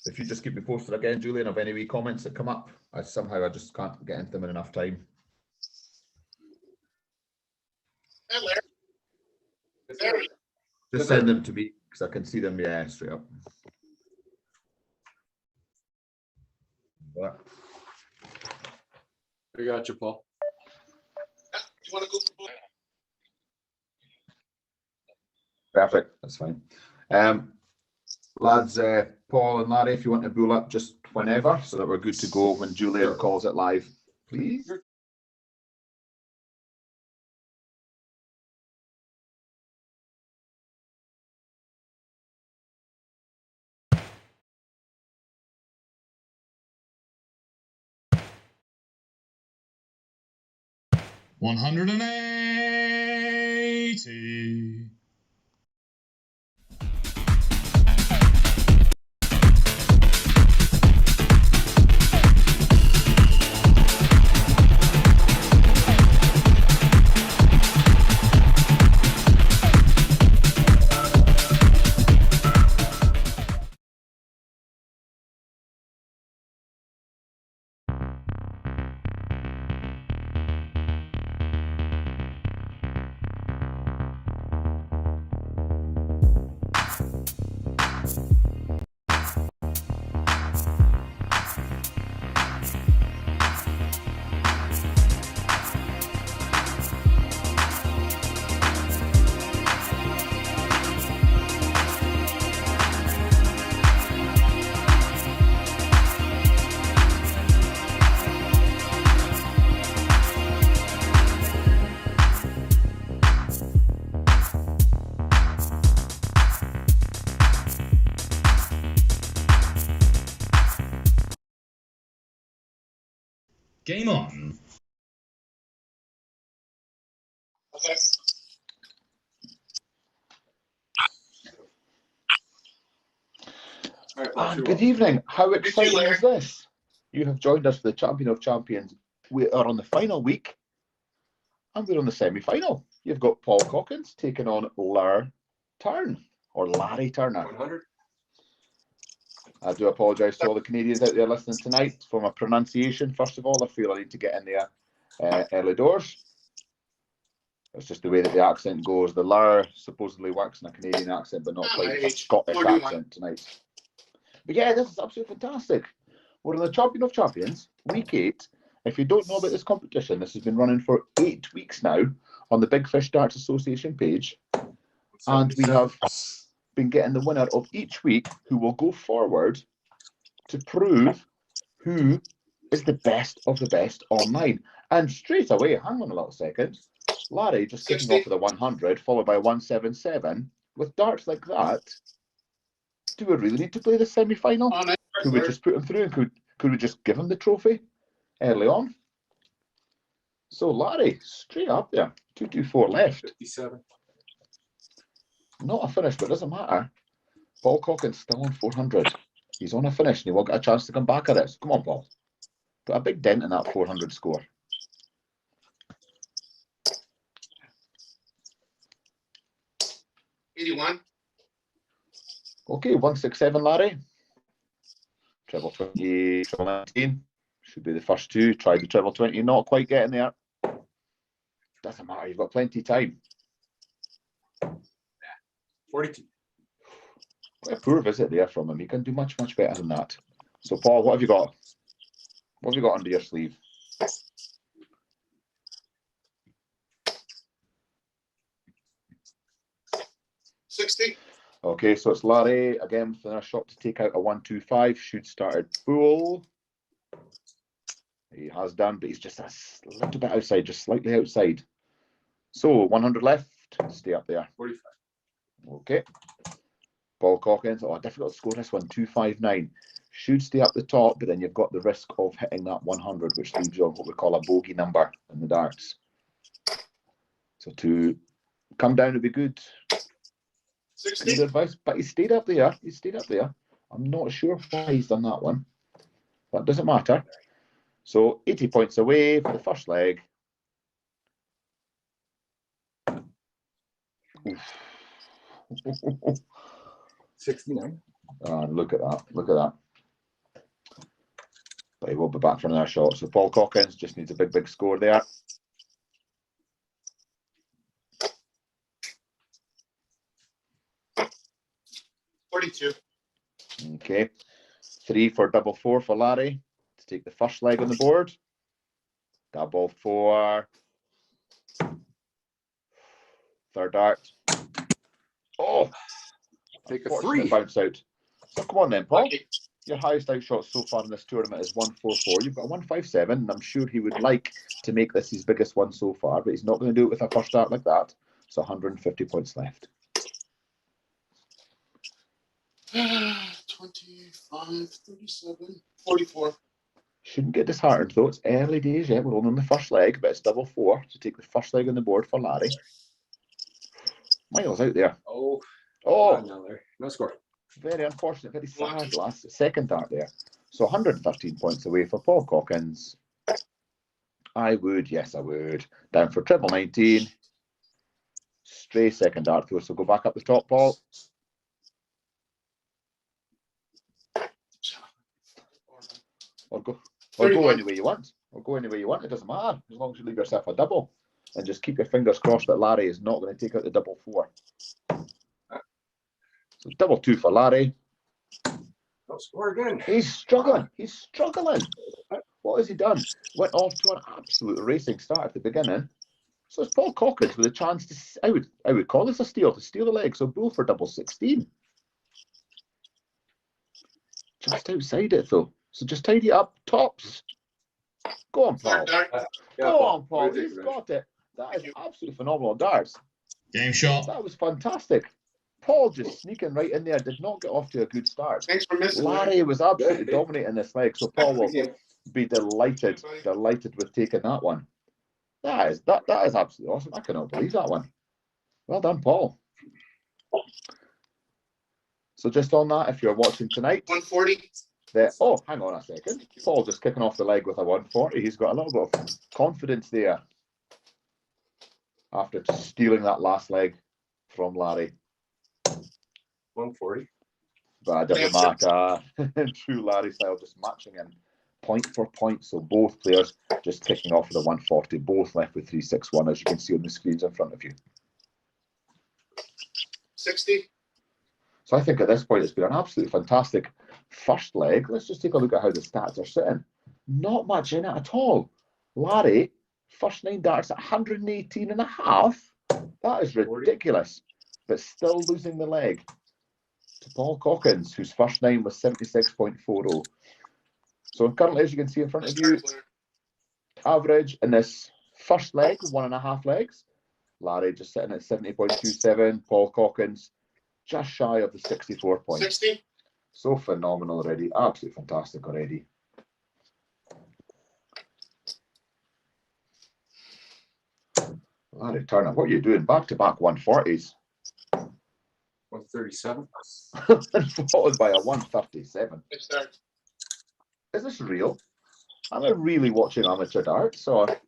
If you just keep me posted again, Julian, of any wee comments that come up, I just can't get into them in enough time. Just send them to me because I can see them, yeah, straight up. What? I got you, Paul. You want to go for Perfect, that's fine. Lads, Paul and Larry, if you want to bull up just whenever, so that we're good to go when Julian calls it live, please. $180. Game on. Okay. And good evening. How exciting is this? You have joined us for the Champion of Champions. We are on the final week, and we're on the semi-final. You've got Paul Cockings taking on Larry Turner. 100. I do apologise to all the Canadians out there listening tonight for my pronunciation. First of all, I feel I need to get in there early doors. It's just the way that the accent goes. The Lar supposedly works in a Canadian accent, but not quite a Scottish accent tonight. But yeah, this is absolutely fantastic. We're on the Champion of Champions, week 8. If you don't know about this competition, this has been running for 8 weeks now on the Big Fish Darts Association page. And we have been getting the winner of each week who will go forward to prove who is the best of the best online. And straight away, hang on a little second, Larry just kicking off with a 100, followed by a 177. With darts like that, do we really need to play the semi-final? Could we just put him through and could we just give him the trophy early on? So Larry, straight up there, 224 left. 57. Not a finish, but it doesn't matter. Paul Cockings still on 400. He's on a finish and he won't get a chance to come back at this. Come on, Paul. Put a big dent in that 400 score. $81. Okay, 167, Larry. Treble 20, treble 19. Should be the first two. Tried the treble 20, not quite getting there. Doesn't matter, you've got plenty of time. 42. Quite a poor visit there from him. You can do much, much better than that. So, Paul, what have you got? What have you got under your sleeve? $60. Okay, so it's Larry again for a shot to take out a 125. Should started full. He has done, but he's just a little bit outside, just slightly outside. So 100 left. Stay up there. 45. Okay. Paul Cockings. Oh, difficult to score this one. 259. Should stay up the top, but then you've got the risk of hitting that 100, which leaves you on what we call a bogey number in the darts. So to come down would be good. 60. Good advice, but he stayed up there. He stayed up there. I'm not sure why he's done that one, but it doesn't matter. So 80 points away for the first leg. 69. Look at that. Look at that. But he will be back for another shot. So Paul Cockings just needs a big score there. $42. Okay. 3 for double 4 for Larry to take the first leg on the board. Double 4. Third dart. Oh! Take a Fortunate 3. bounce out. So come on then, Paul. Lucky. Your highest outshot so far in this tournament is 144. You've got a 157, and I'm sure he would like to make this his biggest one so far, but he's not going to do it with a first start like that. So 150 points left. 25, 37, 44. Shouldn't get disheartened though. It's early days yet. We're only on the first leg, but it's double 4 to take the first leg on the board for Larry. Miles out there. Oh, Oh, no, there. No score. very unfortunate, very sad last second dart there. So 113 points away for Paul Cockings. I would, yes, I would. Down for treble 19. Stray second dart though, so go back up the top, Paul. Or go 31. any way you want. Or go any way you want. It doesn't matter as long as you leave yourself a double, and just keep your fingers crossed that Larry is not going to take out the double 4. So double 2 for Larry. No score again. He's struggling. He's struggling. What has he done? Went off to an absolute racing start at the beginning. So it's Paul Cockings with a chance to. I would call this a steal, to steal the leg. So bull for double 16. Just outside it though. So just tidy it up. Tops. Go on, Paul. Third dart. Go on, Paul. He's got it. That is absolutely phenomenal darts. Game shot. That was fantastic. Paul just sneaking right in there. Did not get off to a good start. Thanks for missing. Larry was absolutely dominating this leg. So Paul will be delighted with taking that one. That is absolutely awesome. I cannot believe that one. Well done, Paul. So just on that, if you're watching tonight, 140. oh, hang on a second. Paul just kicking off the leg with a 140. He's got a little bit of confidence there after just stealing that last leg from Larry. 140. But it doesn't matter. True Larry style, just matching in point for point. So both players just kicking off with a 140, both left with 361, as you can see on the screens in front of you. 60. So I think at this point it's been an absolutely fantastic first leg. Let's just take a look at how the stats are sitting. Not much in it at all. Larry, first 9 darts at 118 and a half. That is ridiculous. But still losing the leg to Paul Cockings, whose first 9 was 76.40. So currently, as you can see in front of you, average in this first leg, 1.5 legs. Larry just sitting at 70.27. Paul Cockings just shy of the 64 points. 60. So phenomenal already. Absolutely fantastic already. Larry Turner, what are you doing? Back-to-back 140s. 137. Followed by a 137. Good start. Is this real? Am I really watching amateur darts, or have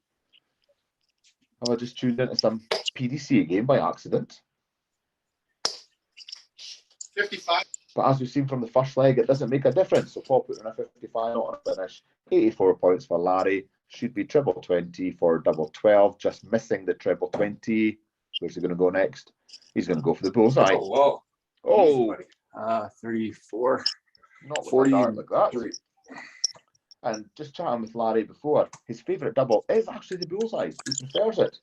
I just tuned into some PDC game by accident? 55. But as we've seen from the first leg, it doesn't make a difference. So Paul put in a 55 on a finish. 84 points for Larry. Should be treble 20 for double 12. Just missing the treble 20. Where's he going to go next? He's going to go for the bullseye. Oh, whoa. Oh, 34. not with 40 a dart like that. And just chatting with Larry before, his favourite double is actually the bullseye. He prefers it.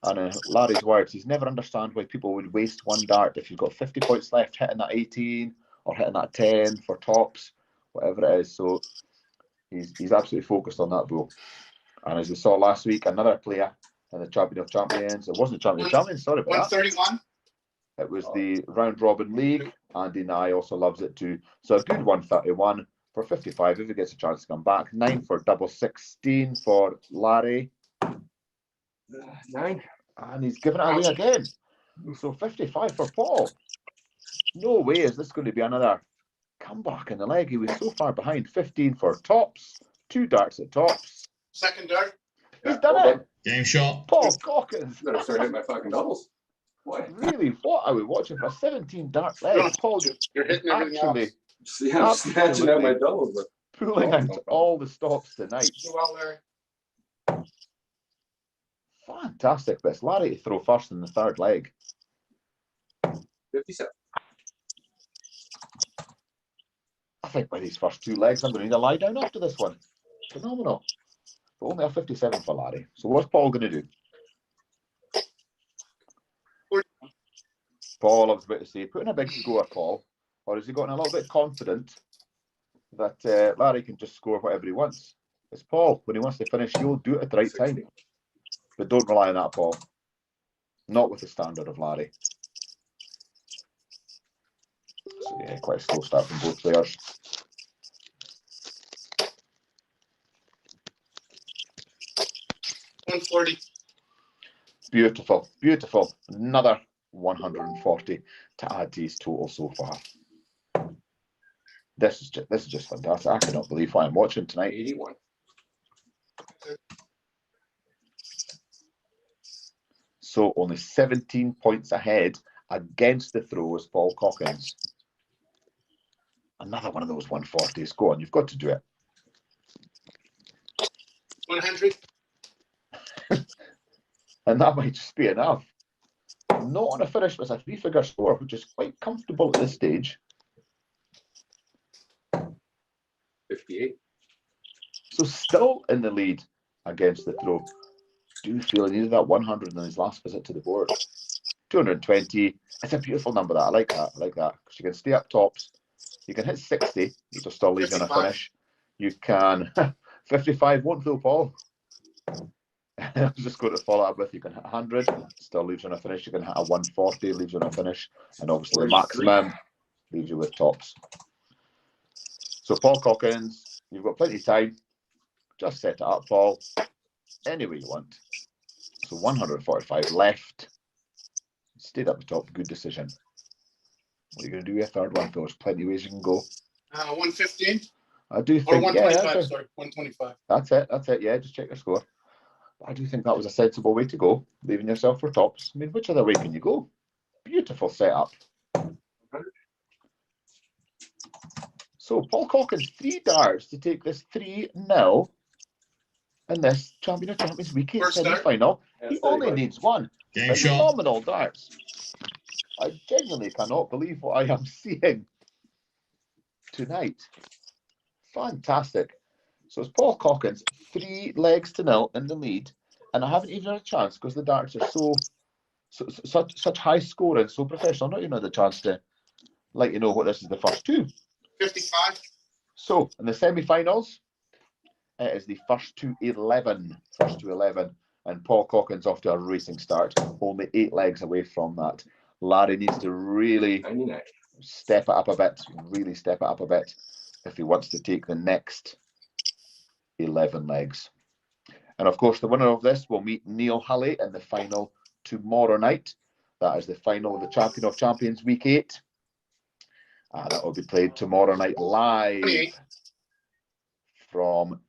And in Larry's words, he's never understand why people would waste one dart if you've got 50 points left, hitting that 18 or hitting that 10 for tops, whatever it is. So he's absolutely focused on that bull. And as we saw last week, another player in the Champion of Champions, it wasn't Champion of Champions, sorry about that. 131. It was the round robin league. Andy Nye also loves it too. So a good 131 for 55 if he gets a chance to come back. 9 for double 16 for Larry. 9. And he's given it away again. So 55 for Paul. No way is this going to be another comeback in the leg. He was so far behind. 15 for tops. 2 darts at tops. Second dart. He's done it. Game shot. Paul Cockings. Better start hitting my fucking doubles. What? Really, what are we watching for a 17 dart leg? Paul You're hitting everything actually else. See, I'm snatching at my doubles. But pulling out all the stops tonight. Do well, Larry. Fantastic. But it's Larry to throw first in the third leg. 57. I think by these first two legs, I'm going to need a lie down after this one. Phenomenal. But only a 57 for Larry. So what's Paul going to do? Paul, I was about to say, put in a big score, Paul. Or has he gotten a little bit confident that Larry can just score whatever he wants? It's Paul. When he wants to finish, he'll do it at the right 60. time. But don't rely on that, Paul. Not with the standard of Larry. So yeah, quite a slow start from both players. $140. Beautiful, beautiful. Another 140 to add to his total so far. This is just fantastic. I cannot believe what I'm watching tonight. 81. So only 17 points ahead against the throws, Paul Cockings. Another one of those 140s. Go on, you've got to do it. 100. And that might just be enough. Not on a finish, but it's a three-figure score, which is quite comfortable at this stage. 58. So still in the lead against the throw. Do feel he needed that 100 in his last visit to the board. 220. It's a beautiful number, that. I like that. I like that. Because you can stay up tops. You can hit 60, which will still leave you on a 55. finish. You can... 55 won't though, Paul. I was just going to follow up with, you can hit 100, still leaves you on a finish. You can hit a 140, leaves you on a finish. And obviously the 43. maximum leaves you with tops. So Paul Cockings, you've got plenty of time. Just set it up, Paul, any way you want. So 145 left. Stayed up the top, good decision. What are you going to do with your third one? There's plenty of ways you can go. 115. I do Or think, 125, sorry. 125. that's it, yeah, just check your score. But I do think that was a sensible way to go, leaving yourself for tops. I mean, which other way can you go? Beautiful setup. So Paul Cockings, 3 darts to take this 3-0 in this Champion of Champions Week 8 First start. semi-final. He That's only 30. needs one. Game shot. Phenomenal darts. I genuinely cannot believe what I am seeing tonight. Fantastic. So it's Paul Cockings, 3 legs to 0 in the lead, and I haven't even had a chance because the darts are such high scoring, so professional. Not even had the chance to let you know what this is the first 2. 55. So in the semi-finals, it is the first to 11. First to 11, and Paul Cockings off to a racing start. Only 8 legs away from that. Larry needs to really 99. step it up a bit. Really step it up a bit if he wants to take the next 11 legs. And of course, the winner of this will meet Neil Hulley in the final tomorrow night. That is the final of the Champion of Champions Week 8. That will be played tomorrow night live 28. from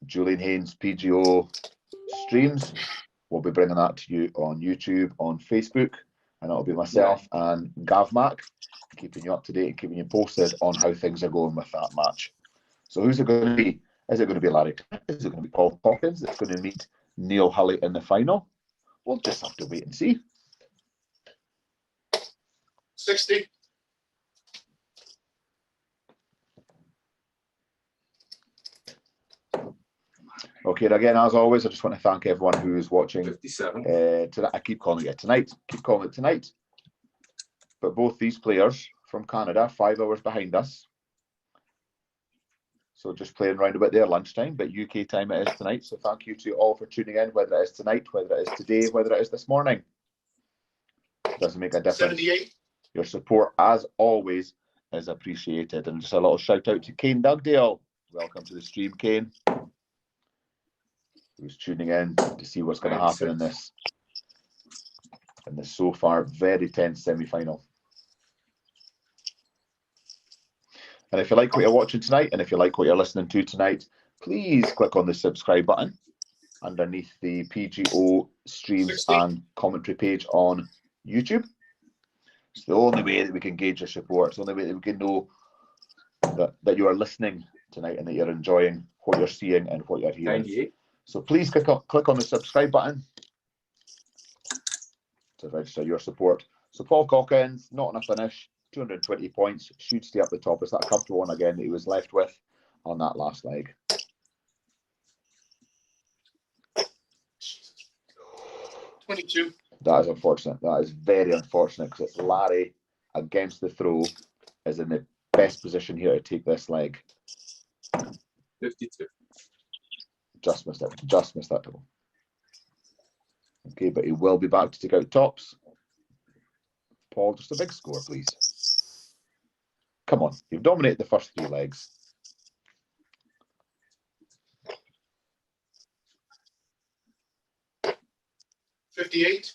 Julian Haynes PGO streams. We'll be bringing that to you on YouTube, on Facebook, and it'll be myself and Gav Mac keeping you up to date and keeping you posted on how things are going with that match. So who's it going to be? Is it going to be Larry? Is it going to be Paul Cockings that's going to meet Neil Hulley in the final? We'll just have to wait and see. 60. Okay, again, as always, I just want to thank everyone who is watching 57. tonight. I keep calling it tonight. Keep calling it tonight. But both these players from Canada, 5 hours behind us. So just playing around about their lunchtime, but UK time it is tonight. So thank you to all for tuning in, whether it is tonight, whether it is today, whether it is this morning. It doesn't make a difference. 78. Your support, as always, is appreciated. And just a little shout out to Kane Dugdale. Welcome to the stream, Kane. Who's tuning in to see what's going to happen in this so far very tense semi-final. And if you like what you're watching tonight, and if you like what you're listening to tonight, please click on the subscribe button underneath the PGO streams 60. and commentary page on YouTube. It's the only way that we can gauge your support. It's the only way that we can know that you are listening tonight and that you're enjoying what you're seeing and what you're hearing. 98. So please click on the subscribe button to register your support. So Paul Cockings, not on a finish, 220 points, should stay up the top. It's that comfortable one again that he was left with on that last leg. $22. That is unfortunate. That is very unfortunate because it's Larry against the throw is in the best position here to take this leg. 52. Just missed it. Just missed that double. Okay, but he will be back to take out tops. Paul, just a big score, please. Come on, you've dominated the first 3 legs. 58.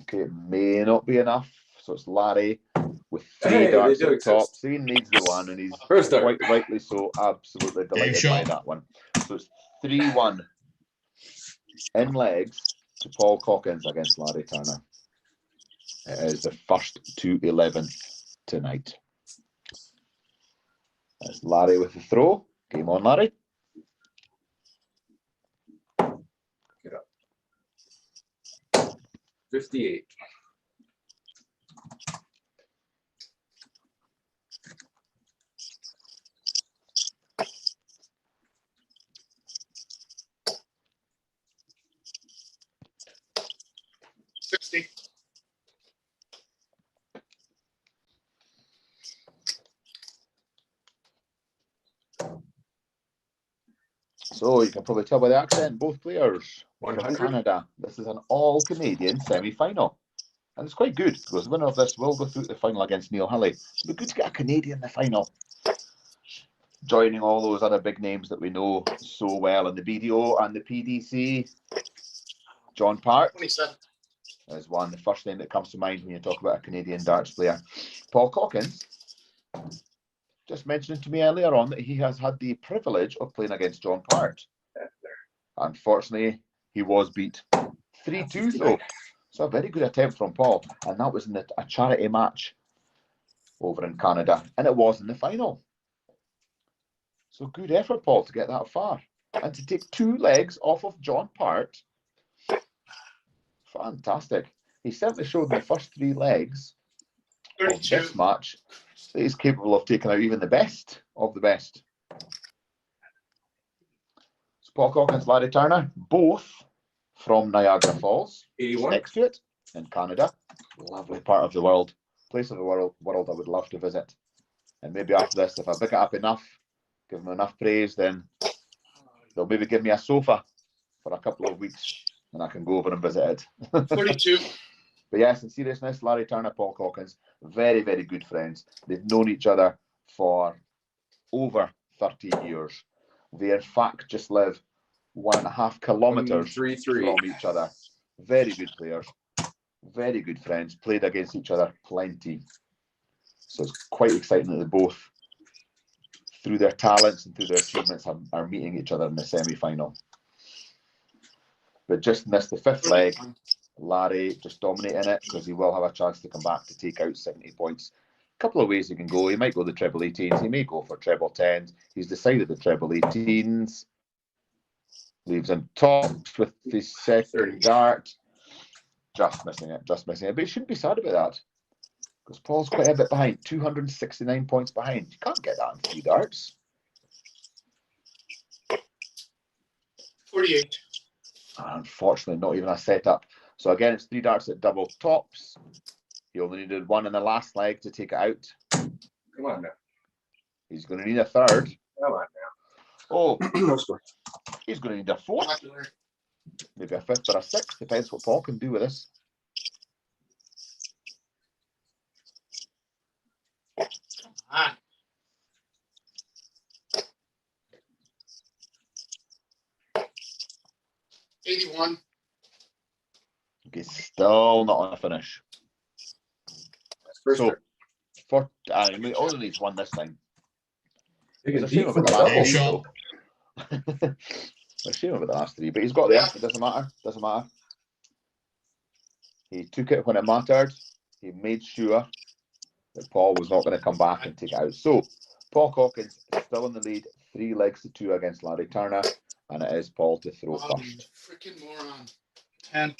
Okay, it may not be enough. So it's Larry with 3 Hey, darts they do at top. exist. So he needs the one, and he's First dart. quite rightly so absolutely delighted by shot. that one. So it's 3-1 in legs to Paul Cockings against Larry Turner. It is the first to 11th tonight. That's Larry with the throw. Game on, Larry. Get up. 58. $60. So you can probably tell by the accent, both players from 100. Canada. This is an all-Canadian semi-final. And it's quite good because the winner of this will go through to the final against Neil Hilley. It'd be good to get a Canadian in the final. Joining all those other big names that we know so well in the BDO and the PDC. John Park 27. is one, the first name that comes to mind when you talk about a Canadian darts player. Paul Cockings, just mentioning to me earlier on that he has had the privilege of playing against John Park. Unfortunately, he was beat 3-2 though. So a very good attempt from Paul, and that was in a charity match over in Canada, and it was in the final. So good effort, Paul, to get that far. And to take 2 legs off of John Part. Fantastic. He certainly showed in the first 3 legs of 32. this match that he's capable of taking out even the best of the best. So Paul Cockings, Larry Turner, both from Niagara Falls, 81. next to it in Canada. Lovely part of the world. Place of the world I would love to visit. And maybe after this, if I pick it up enough, give them enough praise, then they'll maybe give me a sofa for a couple of weeks and I can go over and visit it. 42. But yes, in seriousness, Larry Turner, Paul Cockings, very, very good friends. They've known each other for over 13 years. They, in fact, just live 1.5 kilometres 133. from each other. Very good players, very good friends, played against each other plenty. So it's quite exciting that they both, through their talents and through their achievements, are meeting each other in the semi-final. But just missed the 5th leg. Larry just dominating it because he will have a chance to come back to take out 70 points. A couple of ways he can go. He might go the treble 18s. He may go for treble 10s. He's decided the treble 18s. Leaves him tops with the 2nd dart. Just missing it. Just missing it. But he shouldn't be sad about that because Paul's quite a bit behind. 269 points behind. You can't get that in 3 darts. 48. Unfortunately, not even a setup. So again, it's 3 darts at double tops. He only needed 1 in the last leg to take it out. Come on now. He's going to need a 3rd. Come on Oh, now. No score. he's going to need a 4th. Maybe a 5th or a 6th. Depends what Paul can do with this. Ah. $81. Okay, still not on a finish. That's first So, dart. for he only needs 1 this time. Taking It's a shame deep about from the last double. Game 3 shot. though. A shame about the last 3, but he's got there. It doesn't matter. Doesn't matter. He took it when it mattered. He made sure that Paul was not going to come back and take it out. So Paul Cockings is still in the lead, 3 legs to 2 against Larry Turner, and it is Paul to throw first. Freaking moron. 10.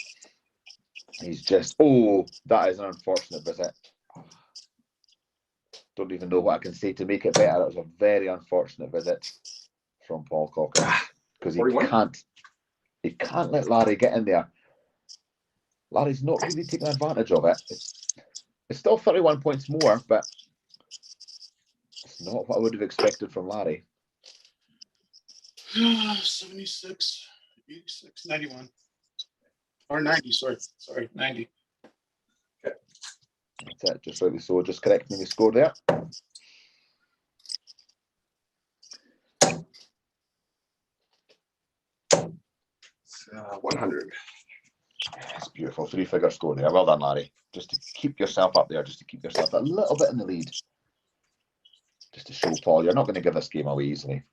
He's just, oh, that is an unfortunate visit. Don't even know what I can say to make it better. It was a very unfortunate visit from Paul Cockings because he can't let Larry get in there. Larry's not really taking advantage of it. It's still 31 points more, but it's not what I would have expected from Larry. 76, 86, 91. Or 90, sorry, 90. That's it, just like we saw, just correcting the score there. It's 100. It's beautiful, 3-figure score there. Well done, Larry. Just to keep yourself up there, just to keep yourself a little bit in the lead. Just to show Paul, you're not going to give this game away easily.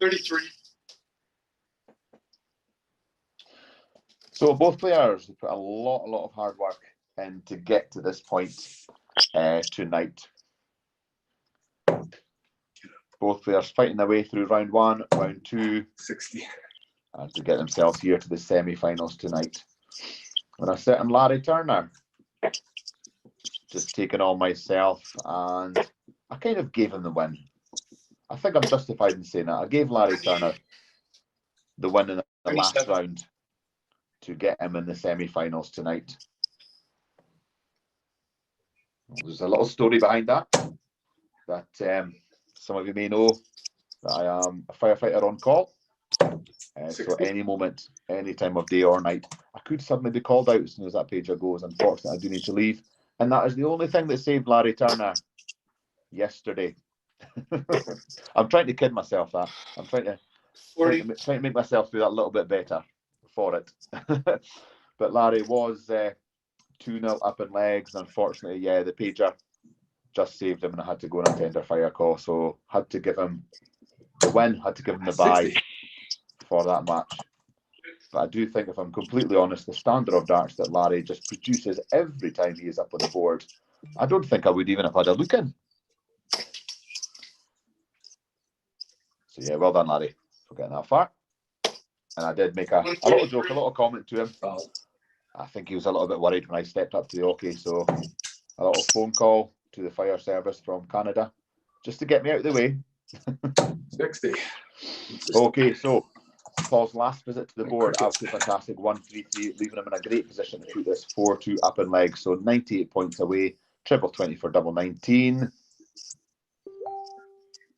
33. So both players put a lot of hard work in to get to this point tonight. Both players fighting their way through round 1, round 2, 60. and to get themselves here to the semi-finals tonight. When I certain Larry Turner, just taking on myself, and I kind of gave him the win. I think I'm justified in saying that. I gave Larry Turner the win in the last round to get him in the semi-finals tonight. There's a little story behind that some of you may know that I am a firefighter on call. So any moment, any time of day or night, I could suddenly be called out as soon as that pager goes. Unfortunately, I do need to leave. And that is the only thing that saved Larry Turner yesterday. I'm trying to kid myself that. I'm trying to make myself feel a little bit better for it. But Larry was 2-0 up in legs. Unfortunately, yeah, the pager just saved him and I had to go on a tender fire call. So had to give him the win, had to give him the bye for that match. But I do think, if I'm completely honest, the standard of darts that Larry just produces every time he is up on the board, I don't think I would even have had a look in. So yeah, well done, Larry, for getting that far. And I did make a little joke, a little comment to him. I think he was a little bit worried when I stepped up to the hockey, so a little phone call to the fire service from Canada, just to get me out of the way. 60. Okay, so Paul's last visit to the board, absolutely fantastic, 1-3-3, leaving him in a great position to put this 4-2 up in legs. So 98 points away, triple 20 for double 19.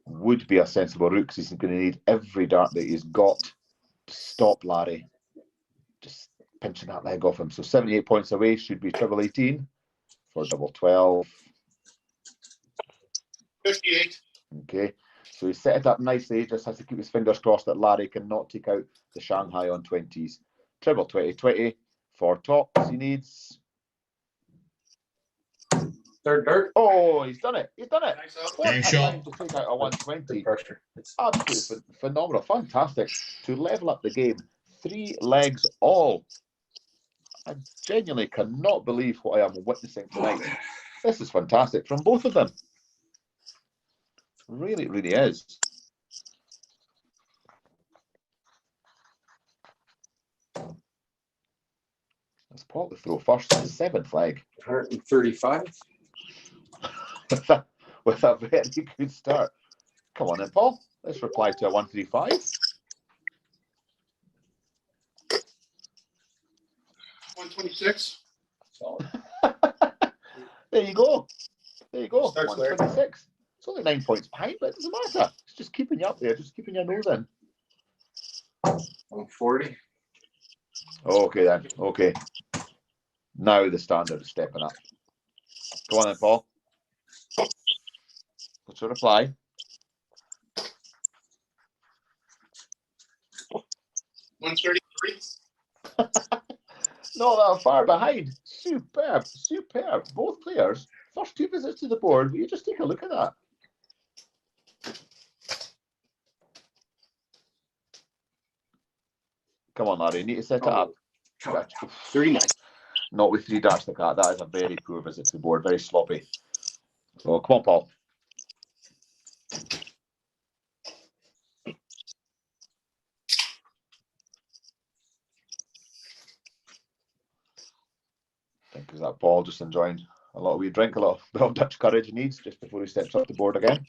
Would be a sensible route because he's going to need every dart that he's got to stop Larry just pinching that leg off him. So 78 points away, should be triple 18 for double 12. 58. Okay, so he set it up nicely, just has to keep his fingers crossed that Larry cannot take out the Shanghai on 20s. Triple 20-20 for tops he needs. Third dart. Oh, he's done it. He's done it. Nice out. What Game a shot. time to take out a 120. Pressure. Absolutely phenomenal. Fantastic. To level up the game. 3 legs all. I genuinely cannot believe what I am witnessing tonight. This is fantastic from both of them. Really, it really is. Let's Paul to throw first. 7th leg. 135. with a very good start. Come on then, Paul. Let's reply to a 135. 126. There you go. There you go. Starts there. 126. It's only 9 points behind, but it doesn't matter. It's just keeping you up there, just keeping your nose in. 140. Okay then. Okay. Now the standard is stepping up. Go on then, Paul. What's your reply? 133. Not that far behind. Superb, superb. Both players, first 2 visits to the board. Will you just take a look at that? Come on, Larry. You need to set it up. 39. Not with 3 darts like that. That is a very poor visit to the board. Very sloppy. Oh, come on, Paul. I think is that Paul just enjoying a lot of wee drink, a lot of Dutch courage he needs just before he steps up the board again.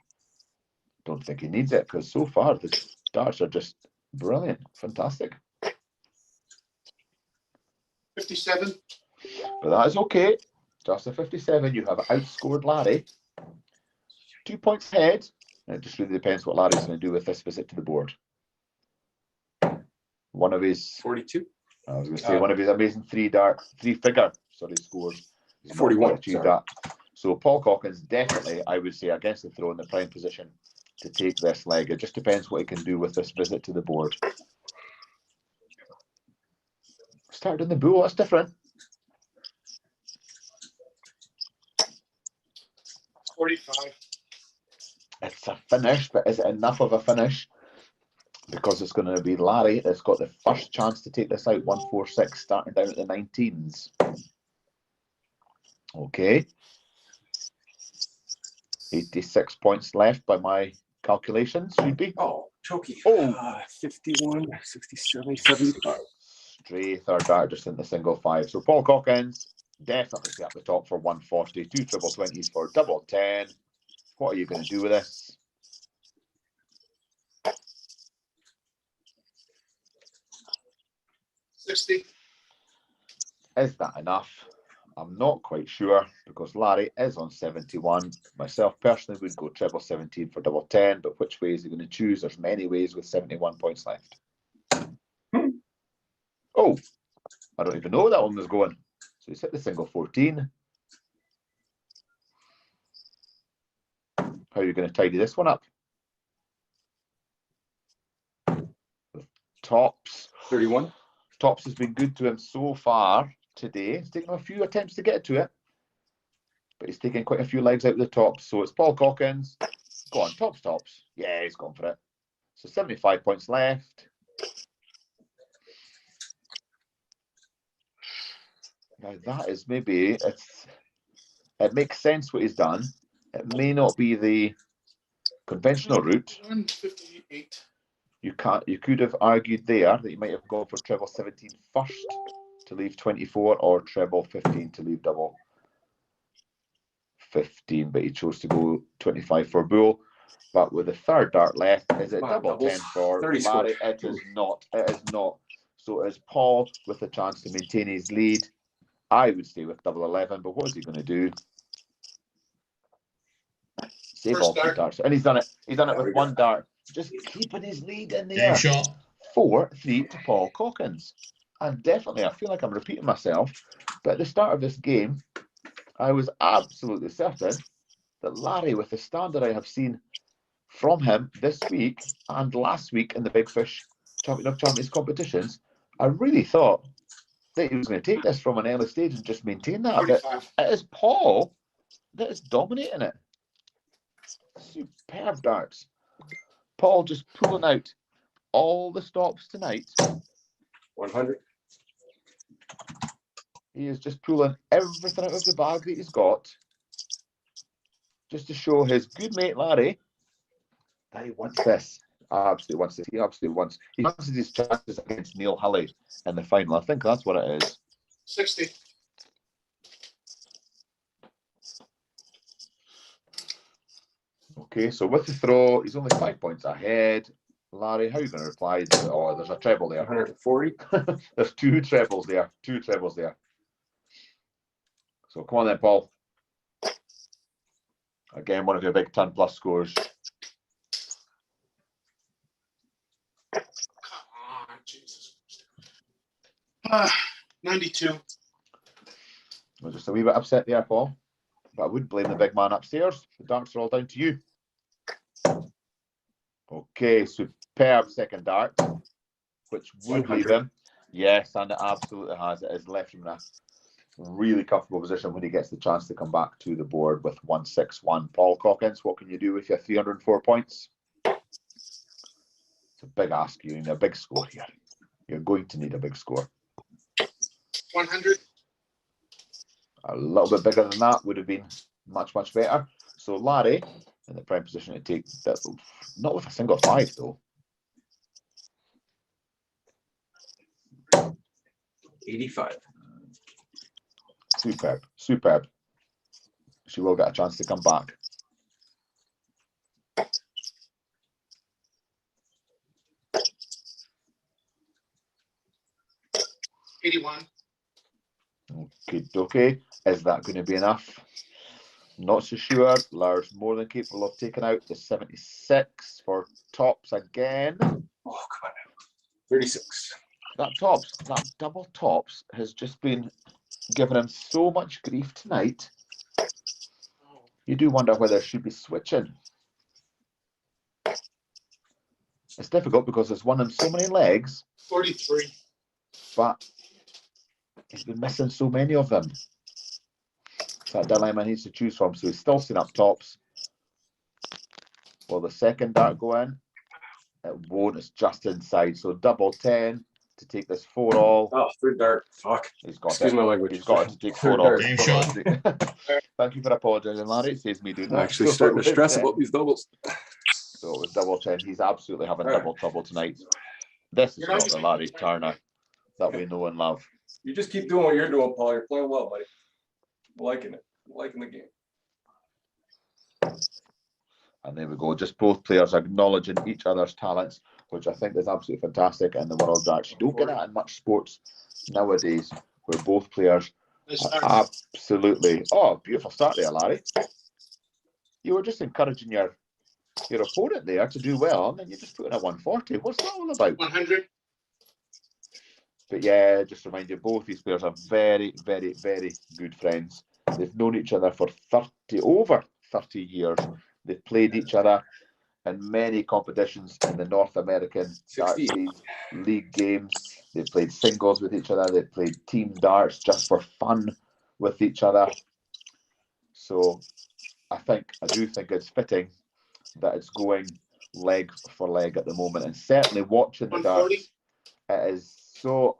Don't think he needs it because so far the darts are just brilliant, fantastic. 57. But that is okay. Just a 57. You have outscored Larry. 2 points ahead. And it just really depends what Larry's going to do with this visit to the board. One of his 42. I was going to say one of his amazing three-figure scores. He's not 41, quite achieved sorry. that. So Paul Cockings definitely, I would say, against the throw in the prime position to take this leg. It just depends what he can do with this visit to the board. Started in the bull, that's different. 45. It's a finish, but is it enough of a finish? Because it's going to be Larry that's got the first chance to take this out, 146, starting down at the 19s. Okay. 86 points left by my calculations, should be. Oh, chokey. Oh. 51, 67, 75. Stray third dart just in the single five. So Paul Cockings definitely stay at the top for 140. 2 triple 20s for double 10. What are you going to do with this? $60. Is that enough? I'm not quite sure because Larry is on 71. Myself personally would go treble 17 for double 10, but which way is he going to choose? There's many ways with 71 points left. Oh, I don't even know where that one was going. So he's hit the single 14. How are you going to tidy this one up? Tops. 31. Tops has been good to him so far today. It's taken him a few attempts to get to it, but he's taken quite a few legs out of the tops. So it's Paul Cockings. Go on, tops. Yeah, he's gone for it. So 75 points left. Now that is maybe it makes sense what he's done. It may not be the conventional route. 158. You could have argued there that you might have gone for treble 17 first to leave 24, or treble 15 to leave double 15, but he chose to go 25 for bull. But with the third dart left, is it double 10 for 30 Larry? square. It is not. It is not. So it's Paul with a chance to maintain his lead. I would stay with double 11, but what is he going to do? Save First all three dart. darts. And he's done it. He's done it There we with go. one dart. Just keeping his lead in Game there. shot. 4-3 to Paul Cockings. And definitely, I feel like I'm repeating myself, but at the start of this game, I was absolutely certain that Larry, with the standard I have seen from him this week and last week in the Big Fish Champion of Champions competitions, I really thought that he was going to take this from an early stage and just maintain that. But 45. it is Paul that is dominating it. Superb darts. Paul just pulling out all the stops tonight. 100. He is just pulling everything out of the bag that he's got, just to show his good mate Larry that he wants this. Absolutely wants this. He absolutely wants. He fancies his chances against Neil Hulley in the final. I think that's what it is. 60. Okay, so with the throw, he's only 5 points ahead. Larry, how are you going to reply? Oh, there's a treble there. 140. There's two trebles there. So come on then, Paul. Again, one of your big 10 plus scores. Come on, Jesus. 92. I'm just a wee bit upset there, Paul. But I wouldn't blame the big man upstairs. The darts are all down to you. Okay, superb second dart, which would 100. leave him. Yes, and it absolutely has. It has left him in a really comfortable position when he gets the chance to come back to the board with 161. Paul Cockings, what can you do with your 304 points? It's a big ask. You need a big score here. You're going to need a big score. 100. A little bit bigger than that would have been much, much better. So Larry in the prime position to take that, not with a single 5 though. 85. Superb, superb. She will get a chance to come back. $81. Okay. Is that going to be enough? Not so sure. Lars more than capable of taking out the 76 for tops again. Oh, come on now. 36. That double tops has just been giving him so much grief tonight. You do wonder whether she should be switching. It's difficult because it's won him so many legs, 43. but he's been missing so many of them. That dilemma he needs to choose from. So he's still seen up tops. Will the second dart go in? It won't. It's just inside. So double 10 to take this 4 all. Oh, third dart. Fuck. He's got Excuse it. my language. He's got it to take 4 Third all. dart. Game shot. Thank you for apologising, Larry. It saves me doing I'm that. actually So starting it to was stress 10. about these doubles. So it was double 10. He's absolutely having All right. double trouble tonight. This is not the Larry Turner that we know and love. You just keep doing what you're doing, Paul. You're playing well, buddy. I'm liking it. I'm liking the game. And there we go. Just both players acknowledging each other's talents, which I think is absolutely fantastic in the world of darts. You don't get that in much sports nowadays, where both players Nice are start. absolutely. Oh, beautiful start there, Larry. You were just encouraging your opponent there to do well, and then you just put in a 140. What's that all about? 100. But yeah, just remind you, both these players are very, very, very good friends. They've known each other for over 30 years. They've played each other in many competitions in the North American Darts League games. They've played singles with each other. They've played team darts just for fun with each other. So I do think it's fitting that it's going leg for leg at the moment. And certainly watching the 140. darts, it is so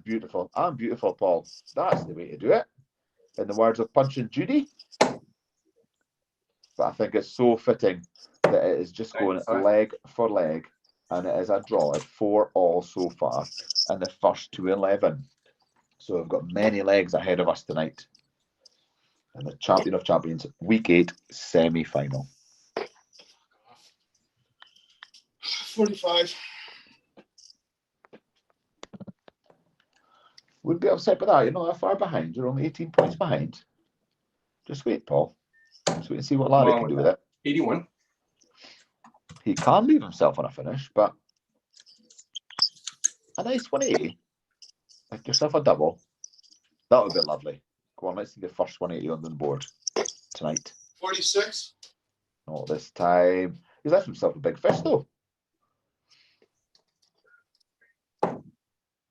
beautiful, Paul. That's the way to do it. In the words of Punch and Judy. But I think it's so fitting that it is just going leg for leg, and it is a draw at 4 all so far in the first 211. So we've got many legs ahead of us tonight. And the Champion of Champions Week 8 semi-final. 45. Wouldn't be upset with that. You're not that far behind. You're only 18 points behind. Just wait, Paul. Just wait and see what Larry can do with it. 81. He can leave himself on a finish, but a nice 180. Make yourself a double. That would be lovely. Go on, let's see the first 180 on the board tonight. 46. Not this time. He's left himself a big fish, though.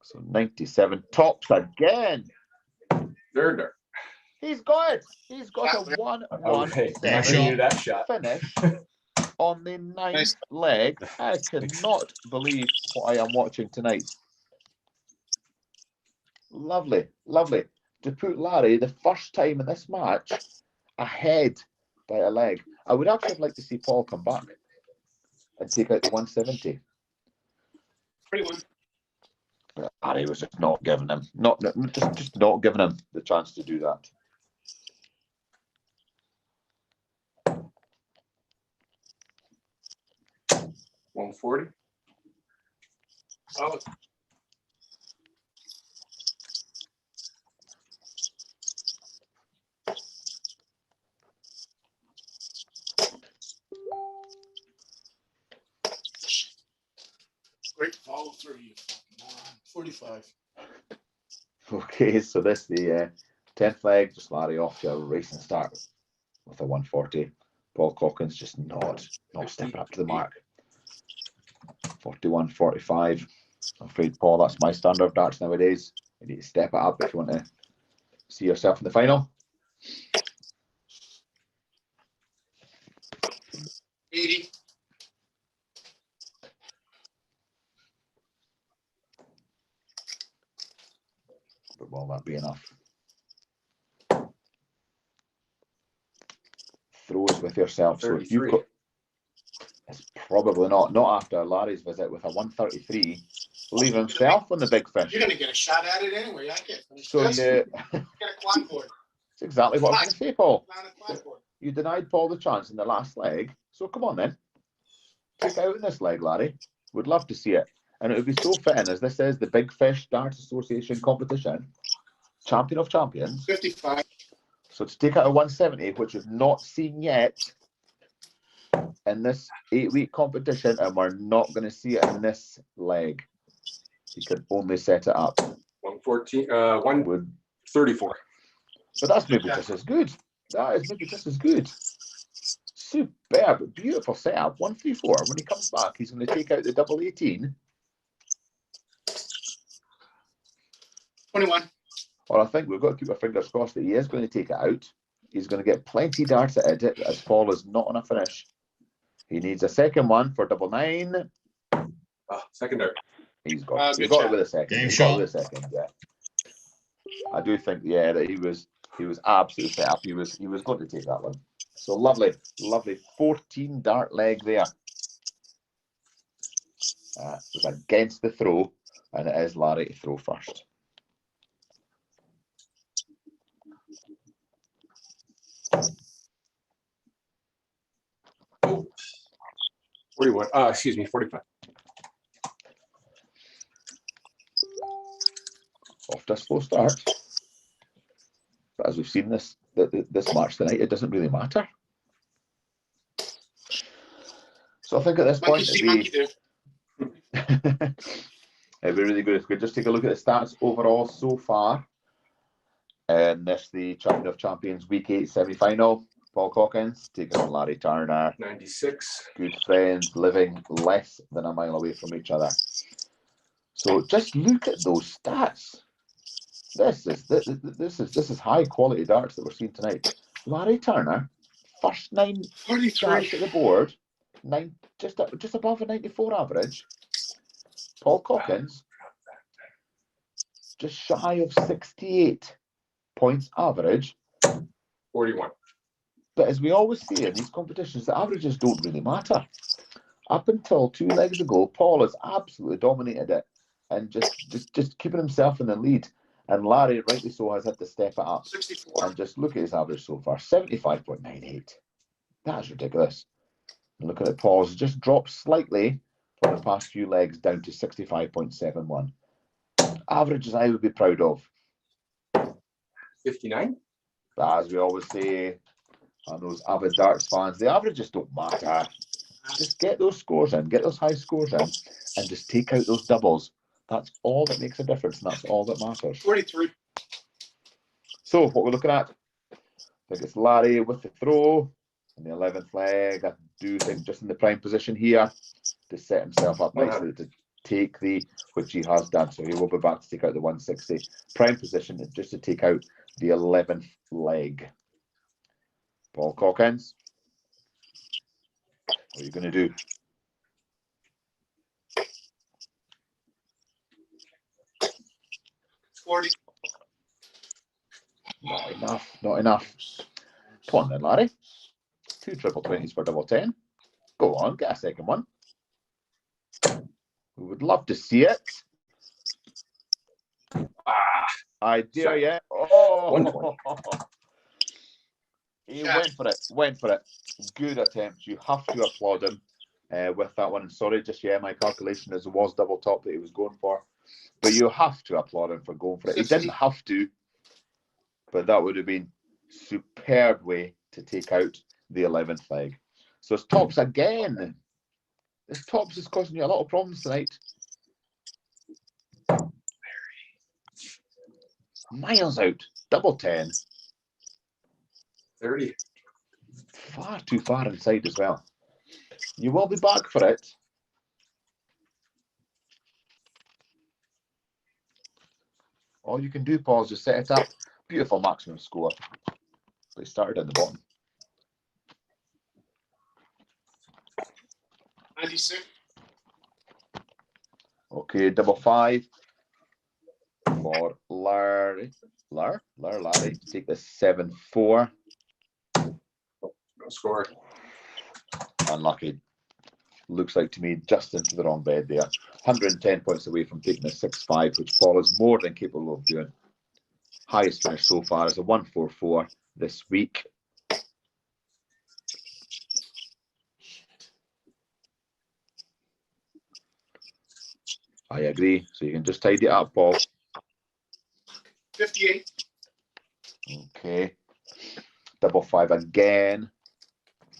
So 97 tops again. Third. He's got it. He's got a 1-1-7 that shot. finish on the 9th leg. I cannot believe what I am watching tonight. Lovely, lovely. To put Larry, the first time in this match, ahead by a leg. I would actually like to see Paul come back and take out the 170. 21. But Larry was just not giving him, just not giving him the chance to do that. $140. Solid. Great follow through, you fucking moron. 45. Okay, so this the 10th leg, just Larry off to a racing start with a 140. Paul Cockings just not stepping up to the mark. 41-45. I'm afraid, Paul, that's my standard of darts nowadays. You need to step it up if you want to see yourself in the final. 80. But will that be enough? throws with yourself. So if you've 33. got, it's probably not after Larry's visit with a 133, leave himself on the big fish. You're gonna get a shot at it anyway. I can't finish So this. you, Get a quad board. it's exactly what I was going to say, Paul. Down a quad board. You denied Paul the chance in the last leg, so come on then. Take out in this leg, Larry. Would love to see it. And it would be so fitting, as this is the Big Fish Darts Association competition, champion of champions. 55. So to take out a 170, which we've not seen yet in this 8-week competition, and we're not going to see it in this leg. You can only set it up. 114. 134. But that's maybe just as good. That is maybe just as good. Superb, beautiful setup. 134. When he comes back, he's going to take out the double 18. 21. Well, I think we've got to keep our fingers crossed that he is going to take it out. He's going to get plenty darts at it, as Paul is not on a finish. He needs a second one for double 9. Secondary. He's got Good it job. with a second. Game He's got it shot. with a second, yeah. I do think, yeah, that he was absolutely set up. He was going to take that one. So lovely 14 dart leg there. It was against the throw, and it is Larry to throw first. Oh. 41. Excuse me, 45. Off to a slow start. But as we've seen this match tonight, it doesn't really matter. So I think at this point it'd be really good if we could just take a look at the stats overall so far. And this the Champion of Champions Week 8 semi-final. Paul Cockings taking on Larry Turner. 96. Good friends living less than a mile away from each other. So just look at those stats. This is high quality darts that we're seeing tonight. Larry Turner, first 9 darts at the board, just above a 94 average. Paul Cockings, just shy of 68 points average. 41. But as we always say in these competitions, the averages don't really matter. Up until 2 legs ago, Paul has absolutely dominated it and just keeping himself in the lead. And Larry, rightly so, has had to step it up. 64. And just look at his average so far, 75.98. That is ridiculous. And look at it, Paul's just dropped slightly for the past few legs down to 65.71. Averages I would be proud of. 59. But as we always say, on those avid darts fans, the averages don't matter. Just get those scores in, get those high scores in, and just take out those doubles. That's all that makes a difference, and that's all that matters. 43. So what we're looking at, I think it's Larry with the throw in the 11th leg. I do think just in the prime position here to set himself up nicely to take which he has done. So he will be back to take out the 160. Prime position just to take out the 11th leg. Paul Cockings, what are you going to do? Not enough. Come on then, Larry. 2 triple 20s for double 10. Go on, get a second one. We would love to see it. I dare you. Oh, he went for it. Good attempt. You have to applaud him with that one. And sorry, my calculation is it was double top that he was going for. But you have to applaud him for going for it. He didn't have to, but that would have been superb way to take out the 11th leg. So it's tops again. This tops is causing you a lot of problems tonight. Miles out. Double 10. 30. Far too far inside as well. You will be back for it. All you can do, Paul, is just set it up. Beautiful maximum score. They started at the bottom. 96. Okay, double 5 for Larry to take the 7-4. Score. Unlucky. Looks like to me just into the wrong bed there. 110 points away from taking a 6-5, which Paul is more than capable of doing. Highest finish so far is a 144 this week. I agree. So you can just tidy it up, Paul. 58. Okay. Double 5 again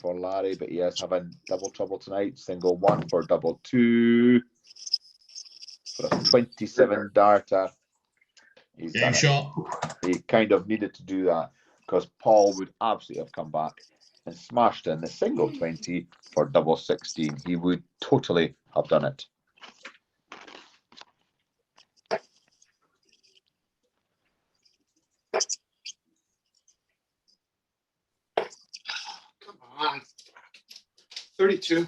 for Larry, but he is having double trouble tonight. Single 1 for double 2. For a 27 darter. He's Game done it. shot. He kind of needed to do that because Paul would absolutely have come back and smashed in the single 20 for double 16. He would totally have done it. Come on. 32.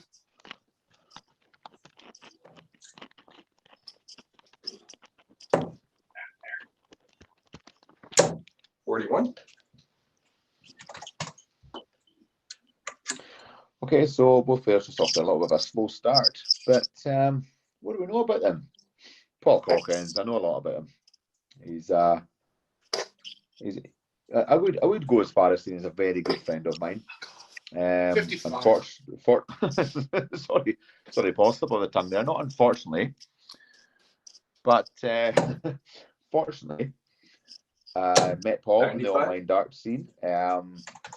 $41. Okay, so both players just off to a little bit of a slow start, but what do we know about them? Paul Cockings, I know a lot about him. I would go as far as saying he's a very good friend of mine. 55. Sorry, Paul, slip of the tongue there. Not unfortunately, but fortunately, met Paul in the 95. online darts scene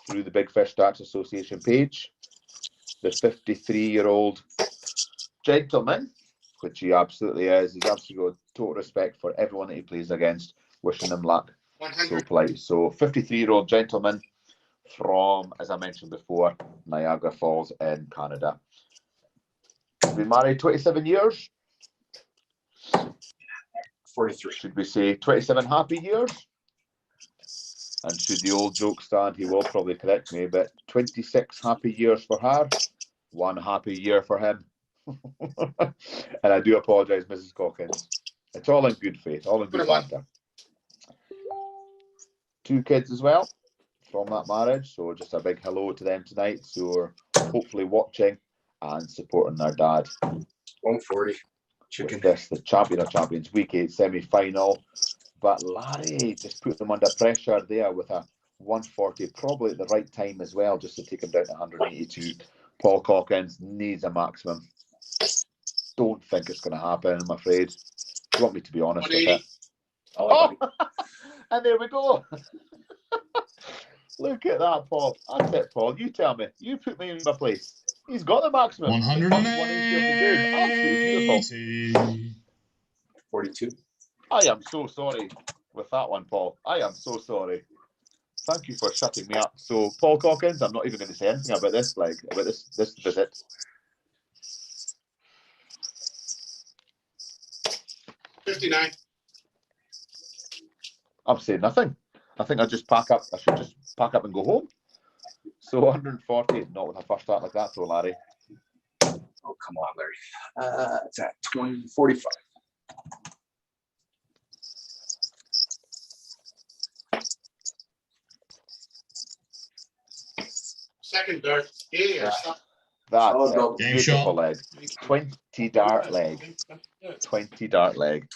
through the Big Fish Darts Association page. The 53-year-old gentleman, which he absolutely is, he's absolutely got total respect for everyone that he plays against. Wishing him luck. 100. So polite. So 53-year-old gentleman from, as I mentioned before, Niagara Falls in Canada. He's been married 27 years. 43. Should we say 27 happy years? And should the old joke stand, he will probably correct me, but 26 happy years for her, 1 happy year for him. And I do apologise, Mrs. Cockings. It's all in good faith, all in good banter. 2 kids as well from that marriage, so just a big hello to them tonight. So we're hopefully watching and supporting their dad. 140. Chicken. With this, the Champion of Champions Week 8 semi-final. But Larry just put them under pressure there with a 140, probably at the right time as well, just to take him down to 182. Paul Cockings needs a maximum. Don't think it's going to happen, I'm afraid. Do you want me to be honest with it? Oh, and there we go. Look at that, Paul. That's it, Paul. You tell me. You put me in my place. He's got the maximum. 180. 42. I am so sorry with that one, Paul. I am so sorry. Thank you for shutting me up. So, Paul Cockings, I'm not even going to say anything about this, about this visit. $59. I'm saying nothing. I think I just pack up. I should just pack up and go home. So 140, not with a first start like that, though, Larry. Oh, come on, Larry. It's at 45. Second dart. Yeah. That's Oh, a Game beautiful shot. leg. 20 dart leg. 20 dart leg.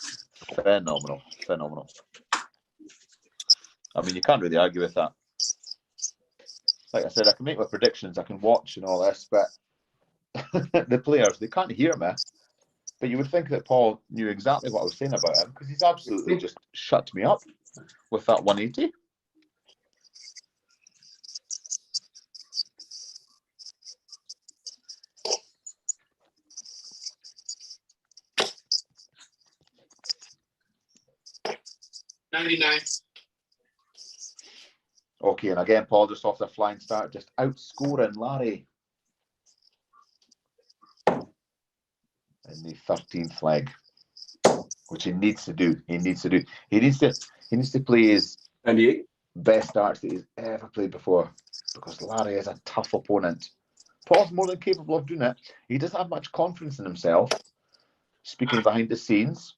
Phenomenal. Phenomenal. I mean, you can't really argue with that. Like I said, I can make my predictions, I can watch and all this, but the players, they can't hear me. But you would think that Paul knew exactly what I was saying about him, because he's absolutely just shut me up with that 180. $99. Okay, and again, Paul just off the flying start, just outscoring Larry in the 13th leg, which he needs to do. He needs to play his 98. best darts that he's ever played before, because Larry is a tough opponent. Paul's more than capable of doing it. He doesn't have much confidence in himself. Speaking behind the scenes,